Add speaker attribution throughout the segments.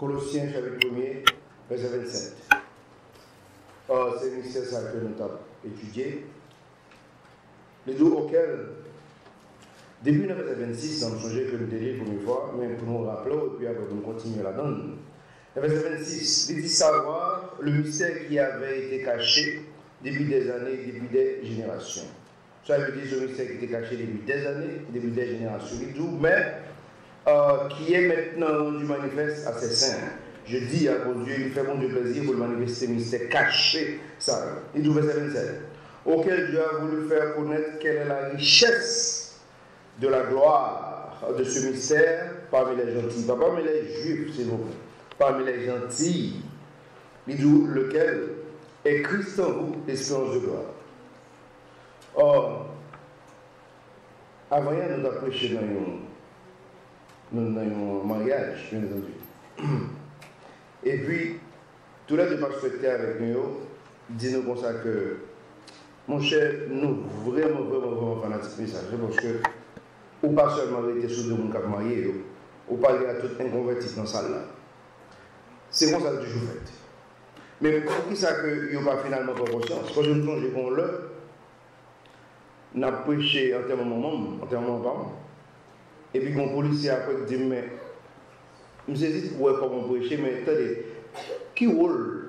Speaker 1: Colossiens chapitre 1er, verset 27. C'est le mystère ça que nous avons étudié. Les deux auxquels, début de verset 26, dans le sujet que nous avons dit pour une fois, mais pour nous rappeler, et puis après pour nous continuer là-dedans. Le verset 26, il dit savoir le mystère qui avait été caché depuis des années, depuis des générations. Ça veut dire ce mystère qui était caché depuis des années, depuis des générations, mais qui est maintenant rendu manifeste à ses saints. Je dis à mon Dieu, il fait mon Dieu plaisir pour le manifester, mystère caché, ça. Il dit verset 27, auquel Dieu a voulu faire connaître quelle est la richesse de la gloire de ce mystère parmi les gentils, pas parmi les juifs, s'il vous plaît, parmi les gentils, il dit lequel est Christ en vous, l'espérance de gloire. Or, avant hier, nous avons prêché dans un mariage, bien entendu. Et puis, tous les deux pasteurs avec nous, disent-nous comme ça que, mon cher, nous vraiment fanatiques message, parce que, ou pas seulement été sur deux gens mariés, ou pas à tout inconverti dans la salle là. C'est comme ça que toujours fait. Mais pour qui ça que il n'y a pas finalement pas conscience? Quand je me plonge qu'on l'a, n'a prêché en termes de parents. Et puis mon policier après dit mais je me suis dit ouais comment prêcher mais attendez qui rôle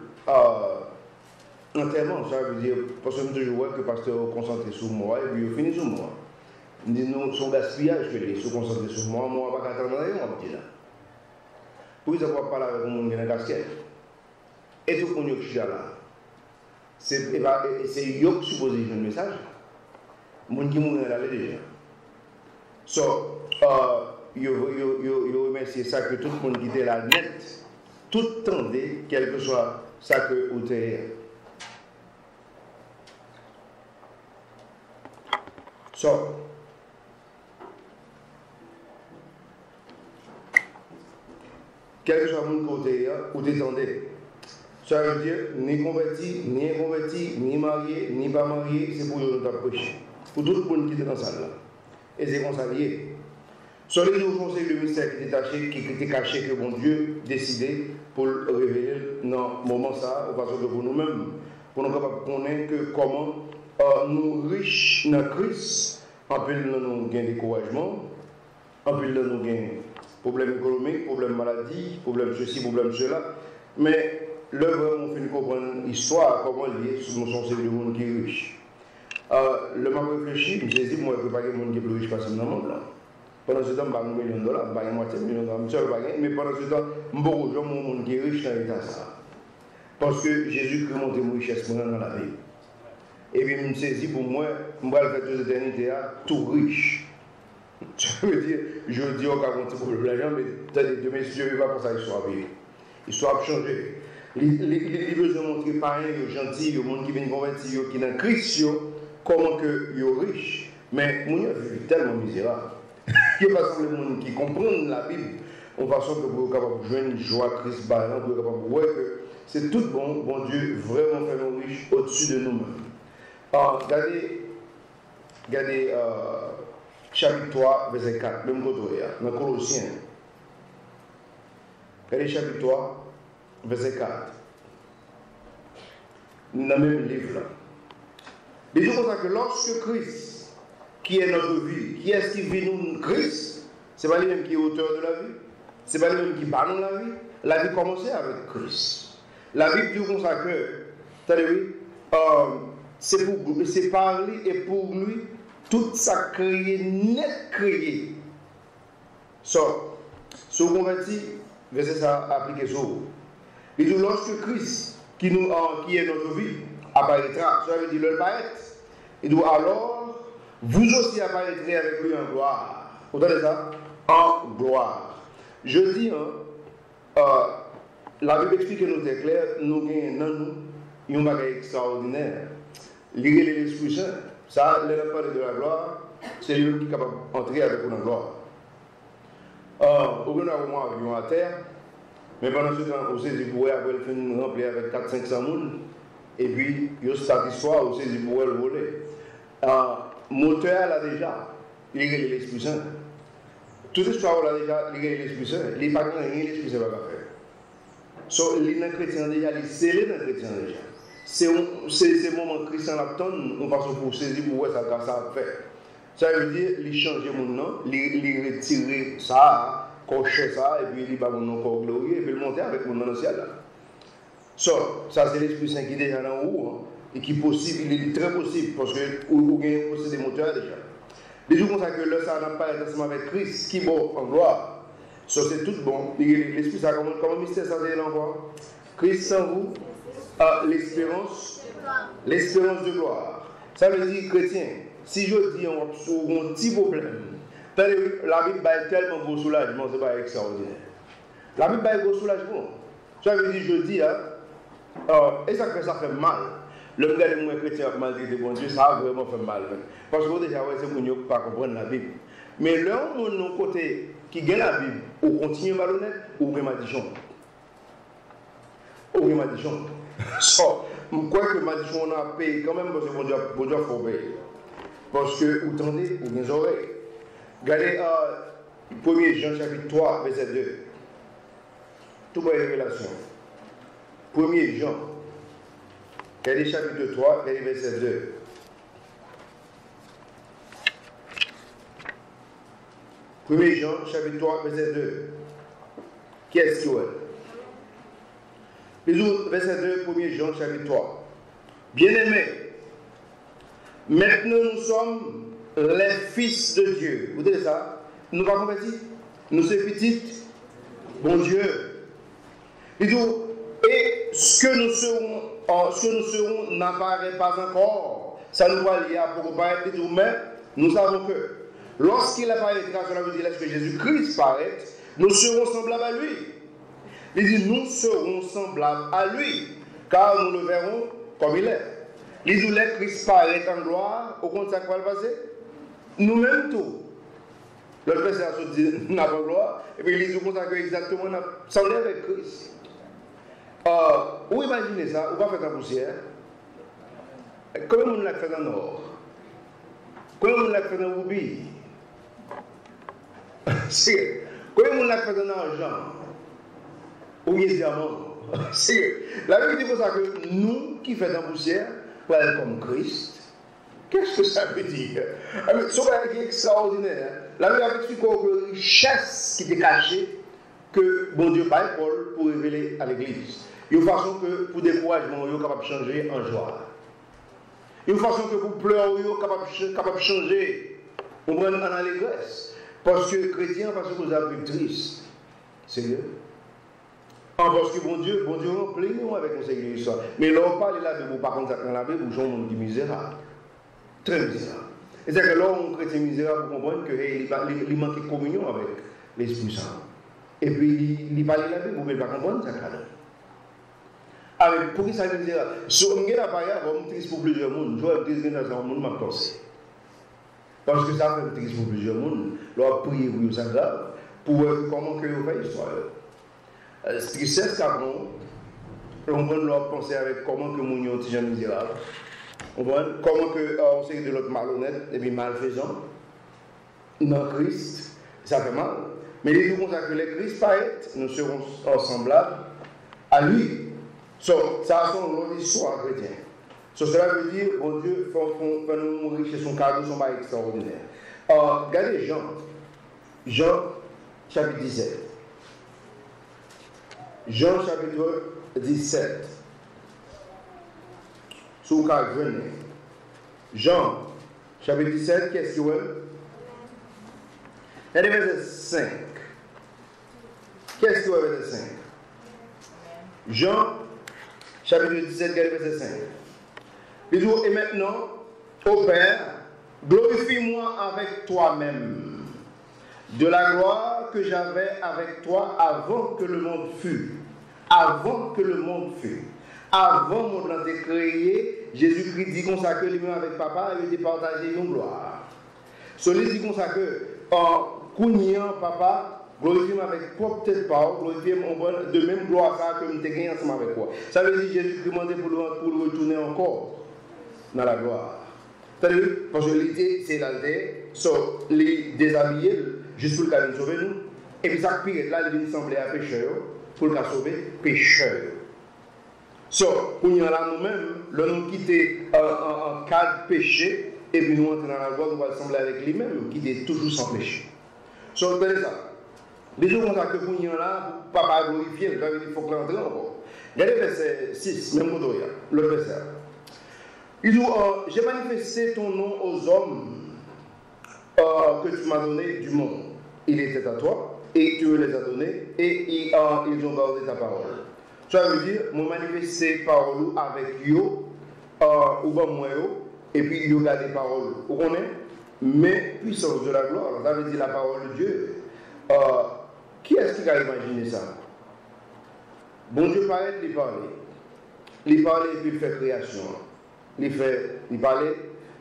Speaker 1: enterrement ça veut dire parce que je toujours vois que le pasteur concentré sur moi et puis il finit sur moi. Il dit non son gaspillage que les se concentrer sur moi pas attendre rien on dit là. Puis ça va parler avec mon qui est dans casquette. Et tout qu'on y est là. C'est yo qui suppose le message. Mon qui m'a là déjà. So, je remercie ça que tout le monde qui était là net, tout tendait, quel que soit ça que vous avez. So, quel que soit mon côté, vous détendez. Ça veut dire, ni converti, ni inconverti, ni marié, ni pas marié, c'est pour nous prêcher. Pour tout le monde qui était dans la salle là. Et c'est comme ça lié. Sur les jours conseils le mystère qui était caché, que bon Dieu décidait pour le révéler dans le moment ça, parce que pour nous-mêmes, pour nous capables de connaître que comment nous riches dans Christ, en plus de nous gain découragement, en plus de nous gain problème économique, problème maladie, problème ceci, problème cela, mais l'œuvre on fait comprendre l'histoire, comment lié sur nos conseils de monde qui est riche. Le m'a réfléchi, je me suis dit, moi, je ne peux pas que le monde qui est plus riche parce que dans le monde là. Pendant ce temps, je n'ai pas $1 million, je n'ai pas moitié de $1 million, mais pendant ce temps, je n'ai pas de monde qui est riche dans l'état ça. Parce que Jésus crée monter mon richesse dans la vie. Et puis, je me suis dit, pour moi, je vais faire toute l'éternité tout riche. Je veux dire, je dis au cas où pour l'argent, mais demain, si Dieu ne va pas pour ça, l'histoire va vivre. L'histoire va changer. Les besoins de montrer parents, les gentils, les gens qui viennent convertir, qui sont dans Christ, comment que ils sont riches. Mais mon Dieu vit tellement misérable. Il n'y a pas de gens qui comprennent la Bible en façon que vous êtes capable de jouer une joie Christ barrant, vous êtes capable de voir que c'est tout bon, bon Dieu vraiment fait nous riches au-dessus de nous-mêmes. Regardez chapitre 3, verset 4, même côté, dans Colossiens. Regardez chapitre 3, verset 4. Dans le même livre là. Les gens pensent que lorsque Christ, qui est notre vie, qui est-ce qui vit nous, Christ, ce n'est pas lui-même qui est auteur de la vie, ce n'est pas lui-même qui bat dans la vie. La vie commençait avec Christ. La Bible dit comme ça que, c'est par lui et pour lui, tout ça créé, net créé. So, vous converti, verset ça appliqué sur vous. Et donc, lorsque Christ, qui est notre vie, apparaîtra, ça veut dire le paraître. Et donc, alors, vous aussi apparaîtrez avec lui en gloire. Vous entendez ça? En gloire. Je dis, la Bible explique que nous est clair, nous avons un bagage extraordinaire. Lire l'Esprit Saint, ça, le parler de la gloire, c'est lui qui est capable d'entrer avec nous en gloire. Au a un avion à terre, mais pendant ce temps, vous savez, vous pouvez remplir avec 400-500 personnes, et puis, il y a cette histoire, vous savez, vous pouvez le voler. Moteur là déjà, il y a l'Esprit Saint. Toute histoire là déjà, il y a l'Esprit Saint. Il n'y a pas rien, l'Esprit Saint va faire. So, les chrétiens déjà, les scellés dans les chrétiens déjà. C'est ce moment chrétien l'attend, on va pour saisir pour voir ça fait. Ça veut dire, il changer mon nom, il retirer ça, cocher ça, et puis il va mon nom encore glorieux, et puis il monter avec mon nom dans le ciel. So, ça c'est l'Esprit Saint qui est déjà en haut, hein, et qui est possible, il est très possible, parce que vous avez aussi des moteurs déjà. Les jours comme ça que le ça n'a pas été ensemble avec Christ, qui est bon en gloire. Ça c'est tout bon. L'Esprit Saint, comment mystère ça c'est l'envoi? Christ sans vous a l'espérance de gloire. Ça veut dire, chrétien, si je dis un petit problème, la Bible a tellement gros soulagement, c'est pas extraordinaire. La Bible a gros soulagement. Ça veut dire, je dis, et ça fait mal. Le regard de moi chrétien a maltraité bon Dieu, ça a vraiment fait mal. Parce que déjà, c'est pour nous pas comprendre la Bible. Mais là, mon côté qui gagne la Bible, on continue malhonnête, ou vraiment dijon. Ou vraiment dijon. So, je crois que Madichon on a payé quand même parce que bon Dieu faut payer. Parce que vous tendez, vous les oreilles. Regardez 1er Jean chapitre 3, verset 2. Tout va révélation. 1er Jean. Regardez chapitre 3, regardez verset 2. Premier Jean, chapitre 3, verset 2. Qu'est-ce qu'il y a? Les autres, verset 2, 1er Jean, chapitre 3. Bien-aimés, maintenant nous sommes les fils de Dieu. Vous voyez ça? Nous ne sommes pas convertis. Nous sommes petits. Bon Dieu. Et ce que nous serons n'apparaît pas encore. Ça nous va lier à beaucoup paraître tout, mais nous savons que lorsqu'il apparaîtra, cela veut dire que Jésus-Christ paraît, nous serons semblables à lui. Il dit, nous serons semblables à lui, car nous le verrons comme il est. Il dit, le Christ paraît en gloire, au compte de ça, quoi va le passer? Nous-mêmes tout. Le verset a dit, nous n'avons pas gloire, et puis il dit, au contraire, exactement, nous sommes avec Christ. Vous imaginez ça, vous va faire la poussière. Comment on l'a fait dans l'or? Comment on l'a fait dans l'oubli? Comment on l'a fait dans l'argent? Ou les diamants? La Bible dit pour ça que nous qui faisons la poussière, pour être comme Christ, qu'est-ce que ça veut dire? C'est extraordinaire. La Bible explique que richesse qui était cachée, que bon Dieu par Paul pour révéler à l'Église. Il y a une façon que pour découragement, il est capable de changer en joie. Il y a une façon que pour pleurer, il est capable de changer en allégresse. Parce que chrétien, parce que vous avez triste. Sérieux? Parce que bon Dieu remplit nous avec un Seigneur l'histoire. Mais là, on parle de la Bible, par contre, dans la Bible, vous avez un monde qui est misérable. Très misérable. Et c'est que là, un chrétien misérable, vous comprenez qu'il manque de communion avec l'Esprit Saint. Et puis, il parle de la Bible, vous ne pouvez pas comprendre ça. Avec pour qui ça veut dire? Si on a pas on triste pour plusieurs mondes. Je vais triste dans un monde m'a pensé. Parce que ça fait triste pour plusieurs mondes. Leur prier pour ça grave pour comment que vous faites l'histoire. Tristesse qu'avant, on va leur penser avec comment que mon yon est misérable. On voit comment que on sait de l'autre malhonnête et puis malfaisant. Dans Christ, ça fait mal. Mais il dit comme ça que les Christ paraît, nous serons semblables à lui. So, ça a son long histoire chrétienne. So, cela veut dire, bon Dieu, fait nous mourir chez son cadeau, son bail extraordinaire. Regardez Jean, chapitre 17. Jean, chapitre 17. Sous le cas Jean, chapitre 17, qu'est-ce qu'il y a? Regardez verset 5. Qu'est-ce qu'il y a verset 5? Jean, chapitre 17, verset 5. Il dit, et maintenant, ô Père, glorifie-moi avec toi-même, de la gloire que j'avais avec toi avant que le monde fût. Avant que le monde fût. Avant le monde a été créé, Jésus-Christ dit comme ça que lui-même avec papa, il a partagé une gloire. Celui dit comme ça que, en cognant papa, glorifie-moi avec propre tête parole, glorifie-moi de même gloire que nous t'ai gagné ensemble avec toi. Ça veut dire que Jésus demandait pour le retourner encore dans la gloire. Parce que l'idée, c'est l'alter, les déshabiller, juste pour le sauver nous. Et puis ça pire, là, il vient sembler à pécheur, pour le sauver pécheur. So, pour nous-mêmes, nous quitter un cadre péché, et puis nous entrer dans la gloire, nous allons sembler avec lui-même, qui est toujours sans péché. So, regardez ça. Les jours comme ça que vous y en là, pour ne pas glorifier, il faut que l'entrer encore. Regardez verset 6, même pour le verset. Il dit, j'ai manifesté ton nom aux hommes que tu m'as donné du monde. Il était à toi, et tu me les as donnés, et ils ont gardé ta parole. Ça veut dire, moi manifester parole avec yo, ou bon moi yo, et puis yo garder parole. Vous connaissez? Mais puissance de la gloire, ça veut dire la parole de Dieu. Qui est-ce qui a imaginé ça? Bon Dieu paraît, il parlait. Il parlait et puis il fait création. Il parlait,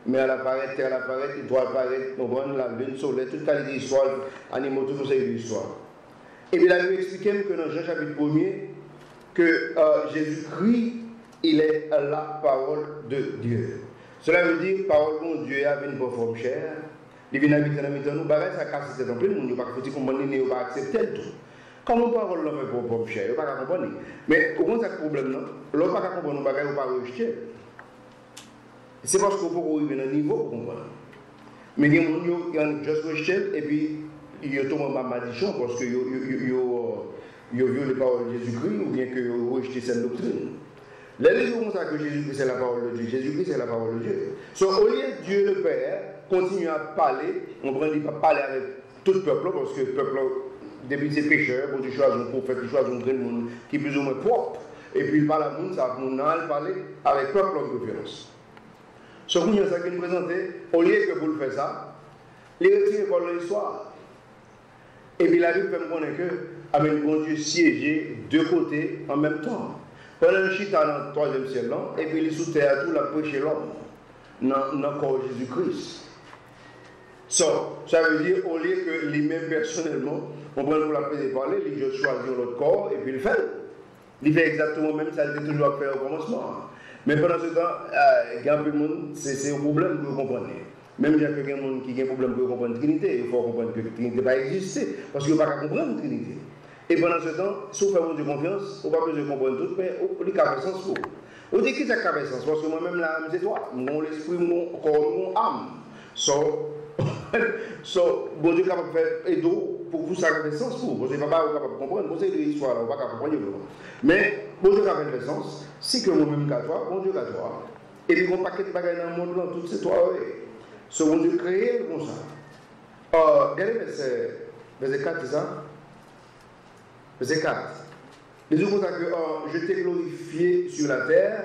Speaker 1: mais elle apparaît, terre apparaît, étoile apparaît, la lune, le soleil, toute qualité d'histoire, animaux, tout ça, l'histoire. Et puis il a lui expliqué que dans Jean chapitre 1er, que Jésus-Christ, il est la parole de Dieu. Cela veut dire, parole de Dieu a une forme chère, il vient habiter dans le nous, ça casse cette temple, nous ne pouvons pas comprendre, nous ne pouvons pas accepter tout. Comment parole de fait pour forme chère, nous ne pouvons pas comprendre. Mais au moins, c'est un problème, non? L'autre ne peut pas comprendre, nous ne pouvons pas rejeter. C'est parce qu'il faut arriver à un niveau pour comprendre. Mais il y a des gens qui ont juste rejeté, et puis ils ont tombé en malédiction parce qu'ils ont violé les paroles de Jésus-Christ ou bien qu'ils ont rejeté cette doctrine. Les raisons comme ça que Jésus-Christ c'est la parole de Dieu, Jésus-Christ c'est la parole de Dieu. So, au lieu de Dieu le Père continue à parler, on ne peut pas parler avec tout le peuple parce que le peuple, depuis ses pécheurs, pour choisir un prophète, il choisit un grand monde qui est plus ou moins propre. Et puis il parle à monde, ça va parler avec le peuple en préférence. Ce qu'on a ça qui nous présentait, au lieu que vous le faites ça, il retire par l'histoire. Et puis la Bible fait me connaître que, avec bon Dieu siégé deux côtés en même temps. Pendant le chita dans le troisième ciel, et puis il sous terre tout la prêcher l'homme, dans le corps de Jésus-Christ. So, ça veut dire, au lieu que lui-même personnellement, on prend pour la paix parler, il a choisi l'autre corps et puis il fait. Il fait exactement même ça, il était toujours fait au commencement. Mais pendant ce temps, il y a un peu de monde, c'est un problème que vous comprenez. Même si il y a des gens qui ont un problème pour comprendre la Trinité, il faut comprendre que la Trinité n'a pas existé, parce qu'il n'y a pas qu'à comprendre la Trinité. Et pendant ce temps, si vous faites de confiance, vous n'avez pas besoin de comprendre tout, mais vous avez sens pour. Vous dites qui ça a sens? Parce que moi-même, là, c'est toi. Mon esprit, mon corps, mon âme. Bon Dieu est capable de faire aider pour vous, ça a sens pour. Vous n'êtes pas capable de comprendre, vous avez l'histoire, vous n'êtes pas capable de comprendre. Mais bon Dieu a fait sens, si que moi-même qu'à toi, bon Dieu qu'à toi. Et puis, on paquet de bagages dans le monde, dans tout c'est toi. Ce bon Dieu créé comme ça. Regardez verset 4, c'est ça? Verset 4. Les autres que je t'ai glorifié sur la terre,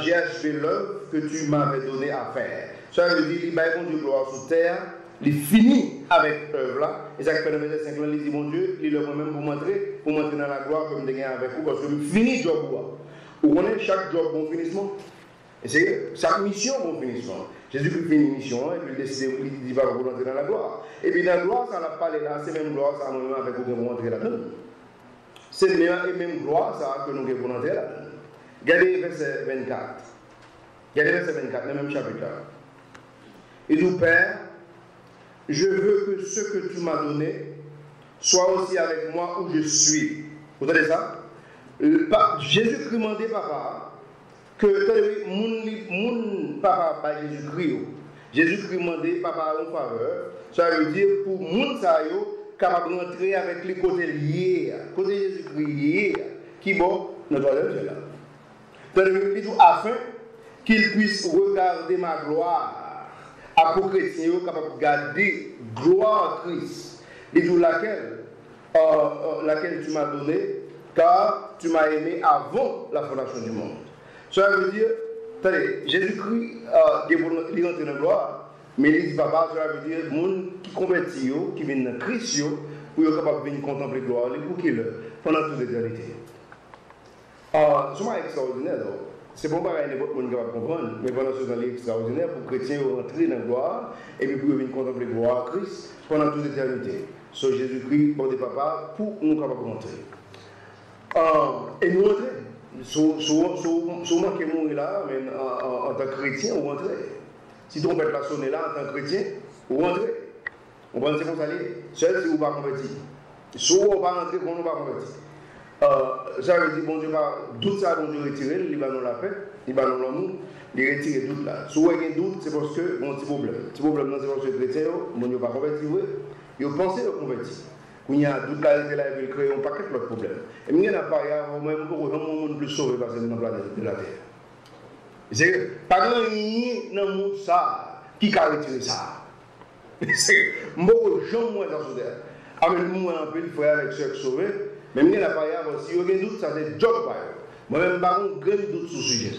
Speaker 1: j'ai achevé l'œuvre que tu m'avais donné à faire. Ça veut dire, il va bon Dieu gloire sur terre, il finit avec l'œuvre là. Et ça fait dans le verset 5 là, il dit, mon Dieu, il le même pour montrer dans la gloire comme je gagne avec vous, parce que je finis le job. Vous connaissez chaque job bon finissement? Et c'est chaque mission bon finissement. Jésus finit une mission, et puis il décide, il dit, va vous rentrer dans la gloire. Et puis dans la gloire, ça n'a pas parlé là, c'est même gloire, ça nous avec vous pour rentrer là-dedans. C'est la même gloire, ça, que nous devons rentrer là-dedans. Regardez verset 24. Regardez verset 24, le même chapitre là. Il dit, Père, je veux que ce que tu m'as donné soit aussi avec moi où je suis. Vous entendez ça? Jésus-Christ m'a dit, papa, que mon papa pas Jésus-Christ. Jésus-Christ m'a dit, papa, en faveur. Ça veut dire, pour mon sayo, capable de rentrer avec les côtés liés, côté Jésus-Christ lié, qui bon, nous doit le faire là. Afin qu'il puisse regarder ma gloire. À pour chrétien, capable de garder gloire à Christ. Et d'où laquelle tu m'as donné, car tu m'as aimé avant la fondation du monde. Ça veut dire, attendez, Jésus-Christ, il rentre dans la gloire, mais il dit papa, ça veut dire, les gens qui convertissent, qui viennent dans Christ, pour être capable de venir contempler la gloire, pour qu'il pendant toute l'éternité. C'est extraordinaire, c'est bon, pareil, n'importe qui va comprendre, mais pendant ce temps, c'est extraordinaire pour les chrétiens rentrer dans la gloire et puis pour venir contempler la gloire à Christ pendant toute l'éternité. So Jésus-Christ, bon des papas, pour nous capables de rentrer. Et nous rentrer. Souvent que nous là, mais en tant que chrétien, on rentre. Si on peut la sonner là en tant que chrétien, on rentre. On va se consaler. Seul si vous ne pas converti. Soit on va rentrer, on ne va pas converti. Ça veut dire, bon Dieu, doute ça, bon Dieu, retirer, il va nous la paix, il va nous l'amour, il retire doute là. Si vous avez un doute, c'est parce que, bon, petit problème. Petit problème, c'est parce que les chrétiens, bon Dieu, pas converti, ils ont pensé de convertir. Quand il y a doute là, il veut créer un paquet de problèmes. Et il n'y a pas, il y a un monde plus sauvé parce que c'est dans la planète de la Terre. C'est pas grand chose dans le monde ça qui a retiré ça. C'est beaucoup de gens moins dans ce terre. Amène-moi un peu le frère avec ceux qui sont sauvés. Mais il n'y a pas si il y a un doute, ça c'est job. Moi-même, je n'ai pas un grand doute sur ce sujet.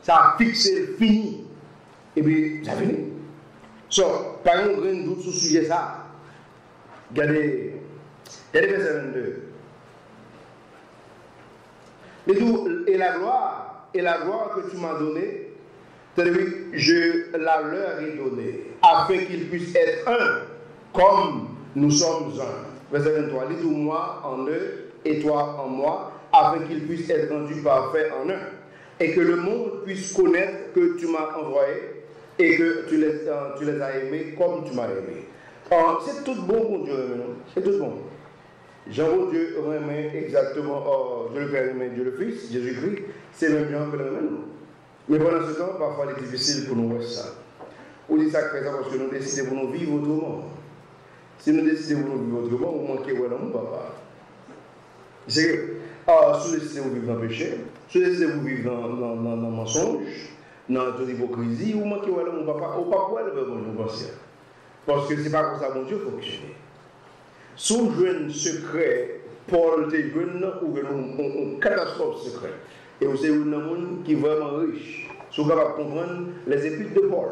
Speaker 1: Ça a fixé, fini. Et puis, ça finit. Pas un grand doute sur ce sujet. Regardez verset 22. Et la gloire que tu m'as donnée, je la leur ai donnée, afin qu'ils puissent être un, comme nous sommes un. Verset 23. Lis-nous moi en eux et toi en moi, afin qu'ils puissent être rendus parfaits en un. Et que le monde puisse connaître que tu m'as envoyé et que tu les as aimés comme tu m'as aimé. C'est tout bon pour Dieu, c'est tout bon. Jean Dieu remet exactement, Dieu le Père remet Dieu le Fils, Jésus-Christ, c'est même Jean que le remet nous. Mais pendant ce temps, parfois il est difficile pour nous voir ça. On dit ça parce que nous décidons pour nous vivre autrement. Si nous décidons pour nous vivre autrement, on manque de mon papa. C'est que, si nous décidons de vivre dans le péché, si nous décidons de vivre dans le mensonge, dans l'hypocrisie, on manque de mon papa, au papa, elle veut nous penser. Parce que ce n'est pas comme ça que mon Dieu fonctionne. Sous jeune secret, Paul était jeune ou une catastrophe secret. Et vous savez, un monde qui est vraiment riche. Si vous capable de comprendre les épîtres de Paul,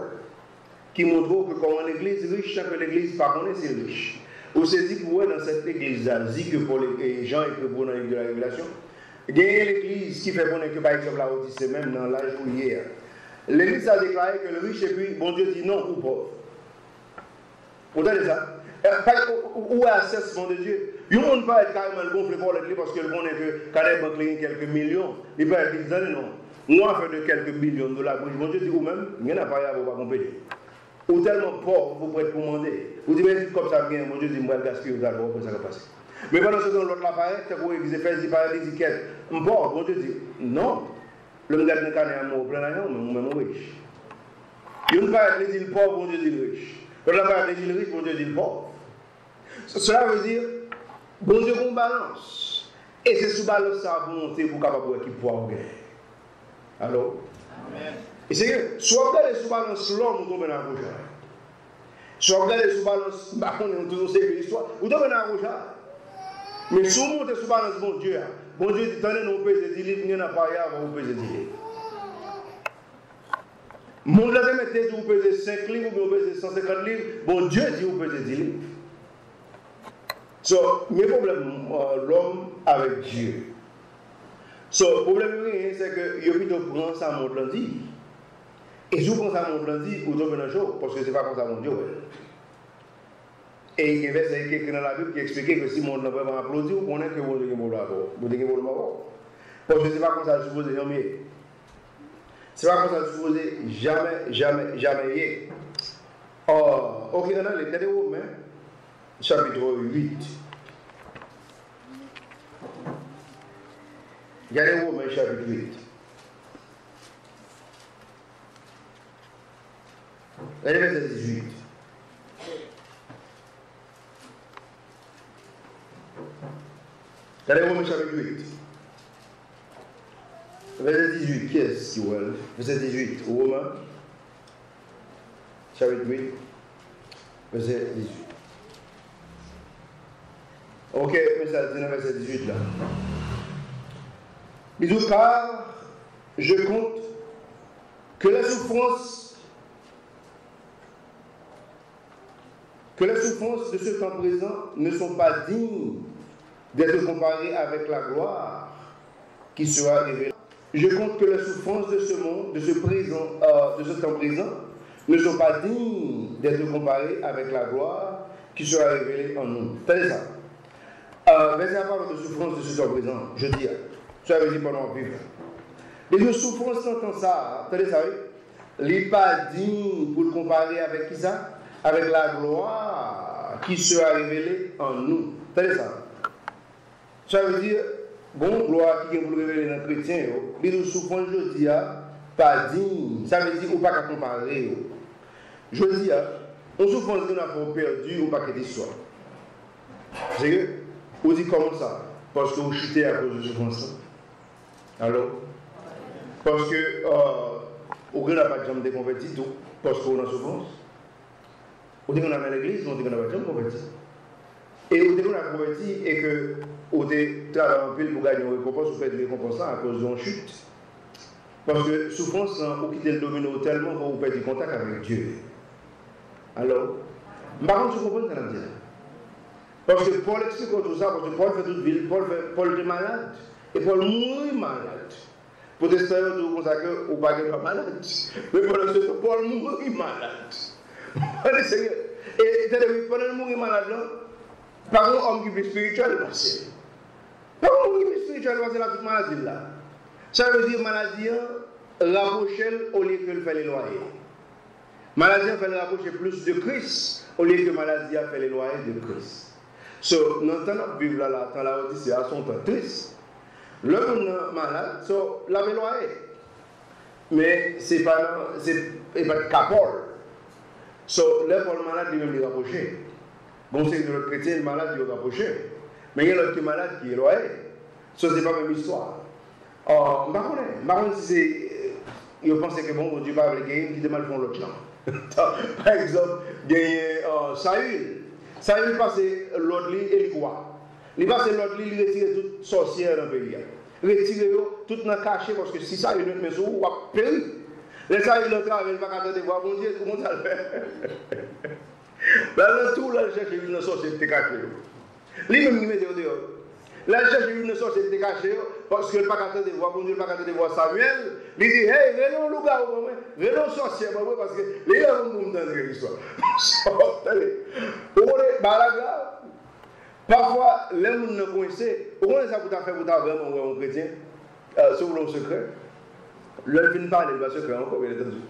Speaker 1: qui montrent que comment l'église riche, sans que l'église pas connaît, c'est riche. Vous savez, dit pour dans cette église-là, dit que Paul et Jean étaient pour dans de la Révélation, il y a l'église qui fait connaître que par exemple la Odyssée, même dans l'âge où hier, l'église a déclaré que le riche et puis bon Dieu dit non ou pauvre. Vous entendez ça? Où est l'assessment de Dieu? Il ne peut pas être carrément gonflé pour l'église parce qu'il connaît que quand il a quelques millions, il peut être dit non. Moi, fait de quelques millions de dollars, bon Dieu dit vous-même, il n'y a pas à vous pas compétir. Ou tellement pauvre, vous pouvez commander. Vous dites, mais comme ça vient, mon Dieu dit, moi, je gaspille aux arbres, ça va passer. Mais pendant ce temps, l'autre l'appareil, c'est pour égliser, faire des étiquettes. Pauvre, mon Dieu dit, non. Le gars de canne à moi, plein d'argent, mais moi, riche. Il ne peut pas être dit pauvre, mon Dieu dit riche. L'autre l'appareil dit riche, mon Dieu dit pauvre. Cela veut dire, bon Dieu, qu'on balance. Et c'est sous balance ça pour monter pour capable de pouvoir gagner. Alors? Amen. Et c'est que, soit vous regardez sous balance l'homme, vous tombez dans la rouge. Soit vous regardez sous balance, on est toujours sécurité l'histoire, vous tombez dans la rouge. Mais si vous montez sous balance, bon Dieu dit, tenez, nous pesez 10 livres, il n'y en a pas hier, vous pesez 10 livres. Mon Dieu dit, vous pesez 5 livres, vous pesez 150 livres, bon Dieu dit, vous pesez 10 livres. Mes problèmes, l'homme avec Dieu. Le problème, c'est que il plutôt prend ça mon lundi. Et si vous prenez ça mon lundi, vous tombez dans le show, parce que ce n'est pas comme ça mon Dieu. Et il y a un verset qui est écrit dans la Bible qui explique que si mon Dieu va applaudir, vous connaissez que vous devez vous parce que ce n'est pas comme ça que je suppose jamais. Ce n'est pas comme ça que je suppose jamais. Ok, on a les Romains, chapitre 8. Regardez Romains, chapitre 8. Regardez verset 18. Regardez Romains, chapitre 8. Verset 18, qui est-ce qui voit? Verset 18, Romains, chapitre 8, verset 18. Ok, mais ça c'est dans verset 18 là. Bisous, car je compte que les souffrances de ce temps présent ne sont pas dignes d'être comparées avec la gloire qui sera révélée. Je compte que les souffrances de ce monde, de ce temps présent, ne sont pas dignes d'être comparées avec la gloire qui sera révélée en nous. Tenez ça. Verset à part de souffrances de ce temps présent, je dis, ça veut dire pendant vivre. Les souffrances s'entendent ça, tenez ça, oui. Il n'est pas digne pour le comparer avec qui ça? Avec la gloire qui sera révélée en nous. Tenez ça. Ça veut dire, bon, gloire qui est pour révéler dans les chrétiens, il nous souffrance, je dis, pas digne. Ça veut dire qu'on ne peut pas comparer. Je dis, on souffrance qu'on a perdu ou pas que d'histoire. C'est que, on dit comment ça? Parce que vous chutez à cause de souffrance. Alors, parce que, on n'a pas de jambe déconverti, tout, parce qu'on a souffrance. On dit qu'on a mal à l'église, on dit qu'on n'a pas de jambe converti. Et on dit qu'on a converti et que on travaille un peu pour gagner une récompense, ou faire des récompenses à cause d'une chute. Parce que souffrance, vous quittez le domino tellement que vous perdez contact avec Dieu. Alors, par contre, je comprends ce que je dis. Parce que Paul explique tout ça, parce que Paul fait toute ville, Paul est malade. Et Paul mourit malade. Pour des stars, vous consacrez au baguette malade. Mais Paul mourit malade. Et pendant qu'il mourit malade, par contre, homme qui est spirituel, c'est. Par contre, homme qui est spirituel, c'est la toute maladie là. Ça veut dire maladie, rapprocher au lieu que fait les loyers. Maladie fait rapprocher plus de Christ au lieu que maladie fait les loyers de Christ. So, nous entendons vivre là, dans la Odyssée, à son temps triste. Le monde malade, so, la loyer. Mais ce n'est pas de capole. So, le malade, il veut les rapprocher. Bon, c'est que le chrétien, le malade, il veut rapprocher. Mais il y a l'autre malade qui est loyé. So, ce n'est pas la même histoire. Je ne sais pas si ils pensent que bon, Dieu va avec les qui demandent font l'autre gens. Par exemple, il y a Saül. Saül passe l'autre lit et il voit. Il passe l'autre lit, il retire toute sorcière dans le pays. Il retire tout dans le cachet parce que si ça, il met sur vous, il va périr. Les Saül le travail, il va pas de voir, mon Dieu, comment ça le fait? Là, le tout, là, il cherche une sorcière qui est cachée. Lui-même, il met dehors. Là, il cherche une sorcière qui est cachée. Parce que le pas de voir, bon Dieu, le pas de voir Samuel, il dit, hey, venons le gars, venons sorcier, parce que les gens vont nous donner l'histoire. Parfois, les gens ne connaissent pas, on ça pour faire pour vraiment un chrétien, sur le secret. Le vin parle, il va secret encore, bien entendu.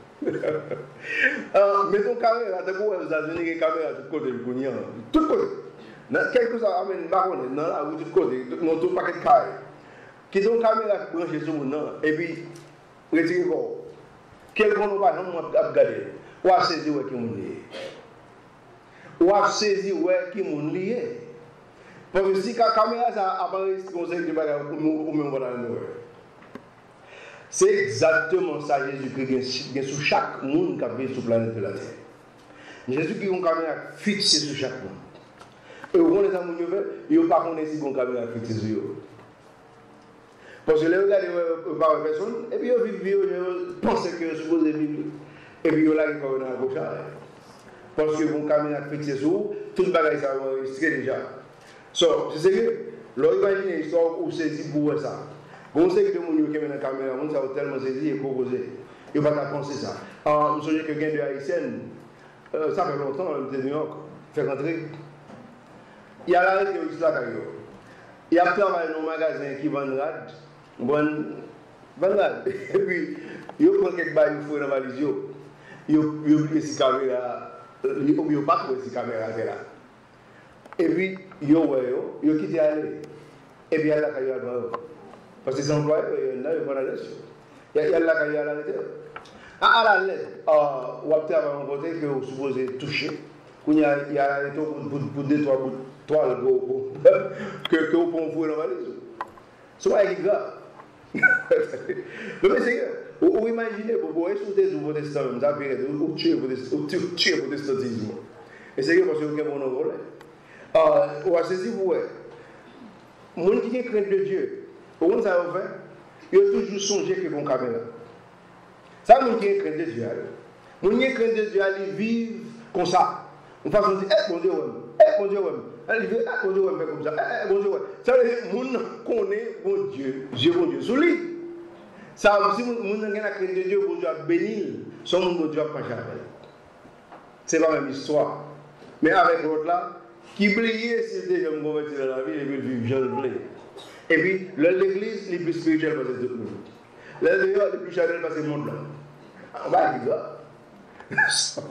Speaker 1: Mettons caméra, t'as quoi, vous avez une caméra de côté, tout côté. Quelque chose, amène, baronne, non, là, vous tout côté, non, tout paquet de carré. Qui ont une caméra branchée sur le nom, et puis, retirez quoi. Quelqu'un ne va pas regarder. Ou à saisir qui est lié. Ou à saisir qui est lié. Parce que si la caméra apparaît, c'est comme ça que tu vas ou même voilà le c'est exactement ça Jésus-Christ qui est sur chaque monde qui vit sur la planète de la terre. Jésus qui a une caméra fixée sur chaque monde. Et au fond, les amis, ils ne pas connaître si une caméra fixée sur eux. Parce que les regardent par une personne, et puis ils vivent, pensent que c'est supposé vivre. Et puis ils là, ils font un gauche. Parce que mon caméra fixée sur vous, tout le bagage ça va enregistrer déjà. So, c'est que, l'on imagine une histoire où c'est saisi pour ça. Bon, c'est que les gens qui ont une caméra, ils ont tellement saisi et proposé. Ils ne vont pas penser ça. Je me souviens que quelqu'un de Haïtienne, ça fait longtemps, on était New York, fait rentrer. Il y a l'arrêt de l'Isla Caillou. Il y a travaillé dans un magasin qui vend rad. Et puis, il prend quelques bails, il faut dans la valise. Il oublie ces caméras. Il oublie pas de ces caméras là. Et puis, il quitte aller. Et puis, il y a la caillou là. Parce que c'est employé, il y a la lettre. Il y a la caillou à l'intérieur. À la lettre, on va avoir un côté que vous supposez toucher. Il y a la lettre pour 2-3 bouts de toile que vous pouvez envoyer dans la valise. C'est pas grave. Mais c'est que, vous imaginez, vous insulter le protestant, vous tuez le protestantisme. Et c'est que parce que vous avez un rôle. On va saisir vous. Les gens qui craignent de Dieu, comment ça va faire? Ils ont toujours songé que vont caméra. Ça, les gens qui craignent de Dieu. Les gens qui craignent de Dieu, ils vivent comme ça. On va se dire, bon Dieu, bon Dieu, elle dit, bon Dieu, fait comme ça, bon Dieu, ça veut dire, moun connaît bon Dieu, bon Dieu, sous lui. Ça, si moun n'a crainte de Dieu, bon Dieu a béni, son bon Dieu a pas jamais. C'est la même histoire. Mais avec l'autre là, qui brillait, c'était comme converti dans la vie, et puis vivre, je le voulais. Et puis, l'église, les plus spirituelle parce que c'est tout le monde. L'ailleurs, les plus charnel parce que c'est le monde là. On va dire ça.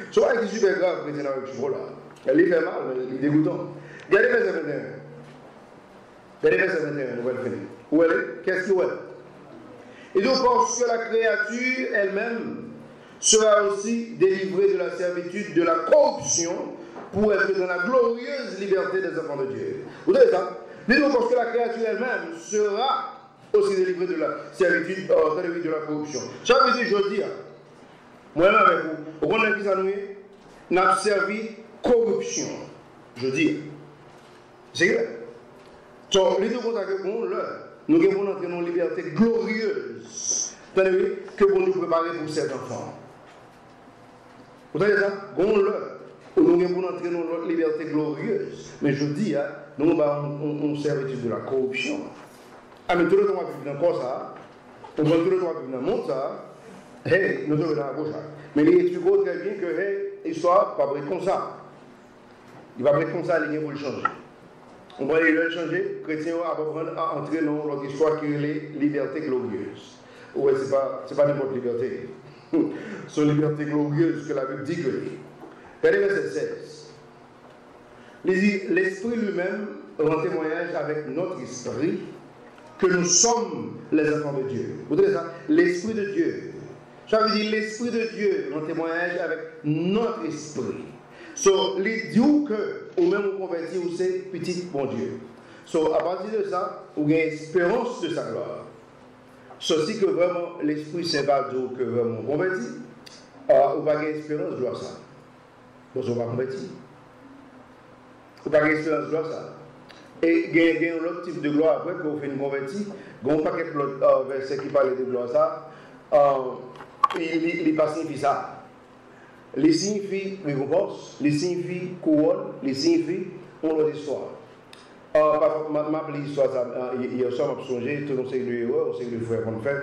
Speaker 1: Soit il est super grave, président avec ce là. Il fait mal, il est dégoûtant. Regardez verset 21. Verset 21, nous allons finir. Où elle est? Qu'est-ce qu'elle est? Et donc, parce que la créature elle-même sera aussi délivrée de la servitude, de la corruption, pour être dans la glorieuse liberté des enfants de Dieu. Vous savez ça? Mais donc, parce que la créature elle-même sera aussi délivrée de la servitude, de la corruption. Ça veut dire, je dis, moi-même avec vous, on a dit ça, nous avons servi corruption. Je dis, c'est vrai. Donc, les deux contacts que nous devons entrer dans une liberté glorieuse, que pour nous préparer pour cet enfant. Vous savez ça? Nous devons entrer dans notre liberté glorieuse. Mais je dis, nous avons servitude de la corruption. Ah, mais tout le temps, on va vivre dans ça. On va tout le temps vivre dans le monde, ça. Hey, nous devons dans la gauche. Mais il explique très bien que, hey, l'histoire va être comme ça. Il va être comme ça, il va le changer. On va le changer, les chrétiens vont apprendre à entrer dans notre histoire qui est la liberté glorieuse. Ouais, ce n'est pas n'importe liberté. C'est une liberté glorieuse que la Bible dit que. Regardez verset 16. L'Esprit lui-même rend témoignage avec notre esprit que nous sommes les enfants de Dieu. Vous voyez ça? L'Esprit de Dieu. Ça veut dire l'Esprit de Dieu rend témoignage avec notre esprit. So, les dieux que, ou même on convertit, ou c'est petit bon Dieu. So, à partir de ça, on a espérance de sa gloire. Ceci que vraiment l'Esprit Saint va dire que vraiment on convertit, on va gagner espérance de ça. Donc on va convertir. On va gagner espérance de ça. Et il y a un autre type de gloire après qu'on fait une convertie. Il y a un paquet de versets qui parlent de gloire ça. Il pas signifie ça. Il signifie récompense, il signifie couronne, il signifie on l'autre histoire. Ma histoire, hier soir, je me suis tout le série de héros, au série de frères qu'on fait.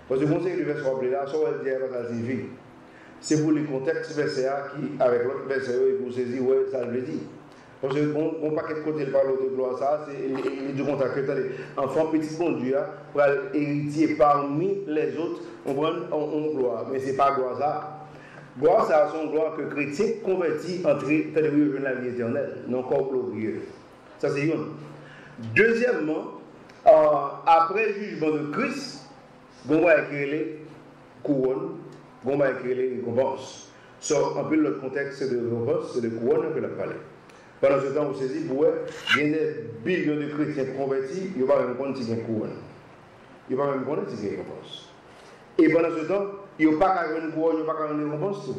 Speaker 1: Parce que le conseil de verset rappelé là, ça va dire ça signifie. C'est pour le contexte verset qui, avec l'autre verset, vous saisissez, ouais, ça le dit. Parce que on pas quel côté parle de gloire, ça, c'est du contact. Enfant petit bon Dieu, pour héritier parmi les autres, on prend en gloire. Mais ce n'est pas gloire ça. Gloire, ça a son gloire que chrétien converti entrer dans la vie éternelle, non corps glorieux. Ça, c'est une. Deuxièmement, après le jugement de Christ, on va écrire les couronnes, on va écrire les récompenses. Un peu le contexte, c'est de récompenses, c'est de couronnes que l'on a parlé. Pendant ce temps, vous saisissez, il y a des millions de chrétiens convertis, il n'y a pas même compte si il y a une couronne. Il n'y a pas même compte si il y a une récompense. Et pendant ce temps, il n'y a pas qu'à une couronne, il n'y a pas qu'à une récompense.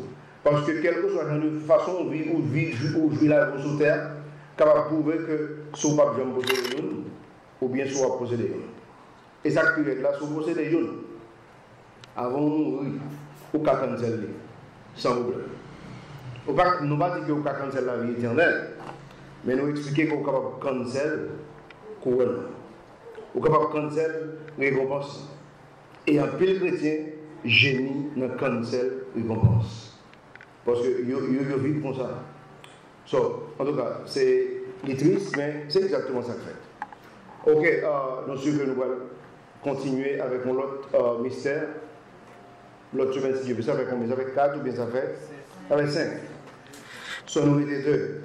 Speaker 1: Parce que quelle que soit la façon de vivre ou vivre la vie sur terre, capable de prouver que soit pas besoin de poser des jeunes, ou bien soit poser des jeunes. Et ça qui est là, soit poser des jeunes, avant de mourir, ou qu'à canceller, sans problème. Nous ne pouvons pas dire que nous pouvons canceller la vie éternelle, mais nous expliquer qu'on est capable de canceller la couronne. Nous sommes capables de canceller la récompense. Et un pile chrétien, génie dans cancel récompense. Parce que ils vivent comme ça. En tout cas, c'est triste, mais c'est exactement ça que fait. Ok, nous sommes que nous allons continuer avec mon autre mystère. L'autre semaine, si Dieu ça fait combien? Ça fait 4 ou bien ça fait? Ça fait 5. Nous étions 2.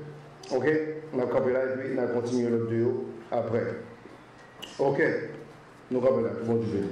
Speaker 1: Ok, on a campé là et puis on a continué l'autre duo après. Ok, nous campé là. Bon Dieu.